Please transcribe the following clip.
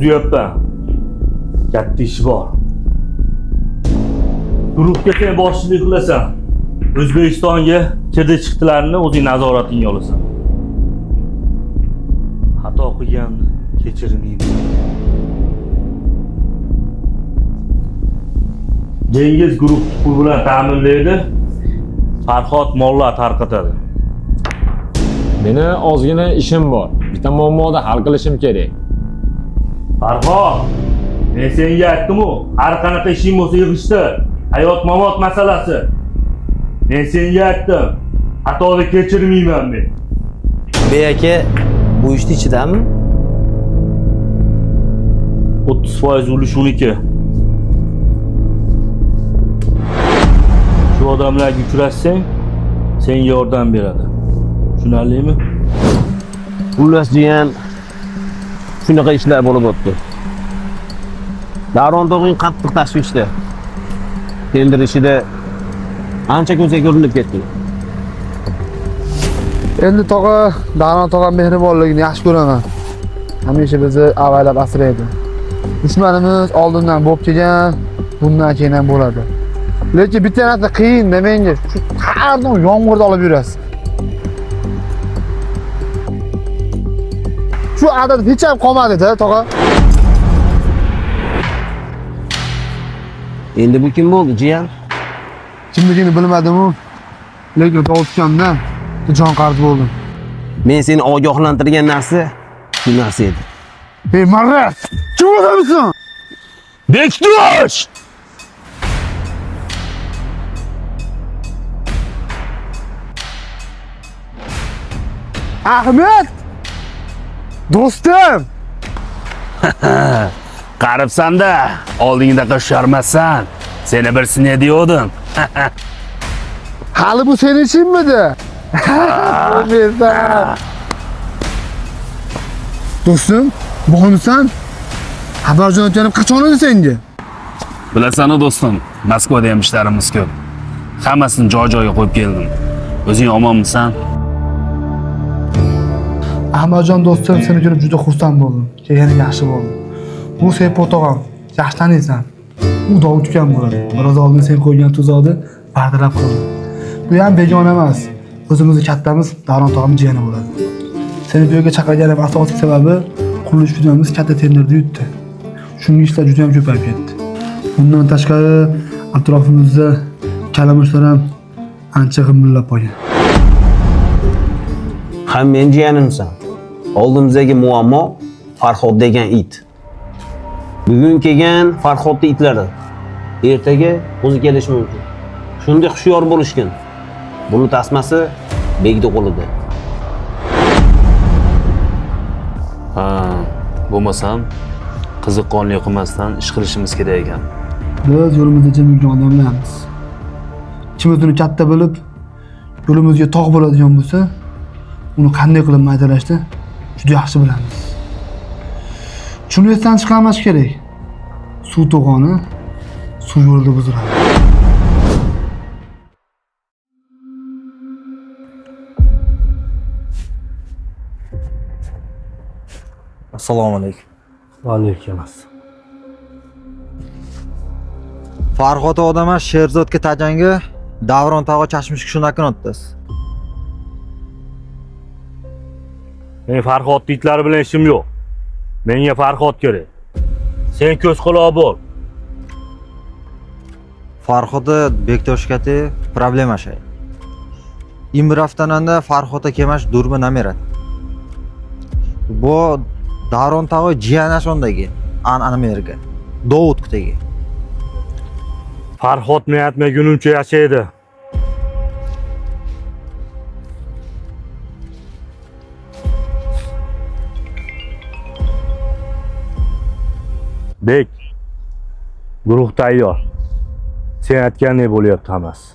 uzyapman. Katta ish bor. Guruhga sen boshchilik qilasan. O'zbekistonga kirdi-chiqdilarini o'zing nazoratingga olasan. Xato qilganni kechirmayman. Dengiz guruh pul bilan ta'minlaydi. Farhod mollar tarqatadi. Meni ozgina ishim bor. Bitta muammoni hal qilishim kerak. Farhod, men senga aytdim-ku, har qanaqa ishing bo'lsa yig'ishtir. Hayot-mamot masalasi. Men senga aytdim, xatoni kechirmayman men. Bey aka, bu ishni ichidami? 30% ulush uniki. Shu odamlarga uchrashsang, senga yordam beradi. Tushunarlimi? Xullas jiyan, shunaqa ishlar bo'lib o'tdi. Davron tog'ing qattiq tashvishda. Tender ishida ancha ko'zga ko'rinib ketdi. Endi tog'a, Davron tog'a mehribonligini yaxshi ko'raman. Hamisha bizni avaylab asraydi. Dushmanimiz oldindan bo'lib kelgan, bundan keyin ham bo'ladi. Lekin bitta narsa qiyin menga, shu har doim yomg'irda olib yurasiz. Shu odat hech ham qolmadi-da, tog'a. Endi bu kim bo'ldi, jiyan? Kimligini bilmadim-u, lekin topganimda jon qarz bo'ldim. Men seni ogohlantirgan narsa shu narsa edi. Ey marras, kim odamsan? Bektush! Ahmet! Do'stim! Qaribsan-da, oldingda qisharmasan. Seni bir sine diyordum. Hali bu senin işinmidi? Do'stim, bormisan? Xabar jo'natganim qachon edi senga? Bilasan-ku do'stim, Moskvada ham ishlarimiz ko'p. Hammasini joy-joyiga qo'yib keldim. O'zing omonmisan? Ahmadjon do'stim, seni ko'rib juda xursand bo'ldim. Kelganing yaxshi bo'ldi. Bu Sepot tog'am, yaxshi taniysan. U Dovud ukam bo'ladi. Biroz oldin sen qo'ygan tuzoqni bardalab qildi. Bu ham begona emas. O'zimizni kattamiz, Davron tog'am jiyani bo'ladi. Seni bu yerga chaqirganim asosiy sababi qurilish firmamiz katta tenderda yutdi. Shunga ishlar juda ham ko'payib ketdi. Bundan tashqari atrofimizda kalamushlar ham ancha g'imillab qolgan. Ham men jiyanimsan. Oldimizdagi muammo Farhod degan it. Bugun kelgan Farhodning itlari. Ertaga o'zi kelishi mumkin. Shunday hushyor bo'lishgan. Buni tasmasi Begdi qo'lida. Ha, bo'lmasam qiziqqonlik qilmasdan ish qilishimiz kerak ekan. Biz yo'limizda jim yurgan odamlarmiz. Kim o'zini katta bilib, yo'limizga tog' bo'ladigan bo'lsa, uni qanday qilib maydalashni juda yaxshi bilamiz. Shuni esdan chiqarmash kerak. Suv to'g'oni suv yo'lida buziladi. Assalomu alaykum. Va alaykum assalom. Farhod odama Sherzodga tajanga Davron tog'a chashmish shunaqani o'tdasiz. Men Farhod itlari bilan ishim yo'q. Menga Farhod kerak. Sen ko'z quloq bo'l. Farhodda Bektoshkati problema shay. Imraftananda Farhodda kemash durma namerat. Bu Davron tog'a jiyanashondagi an'anamerga. Dovud kutagi. Farhod men aytmagunimcha yashaydi. Bek, guruh tayyor. Sen aytgandek bo'lyapti hammasi.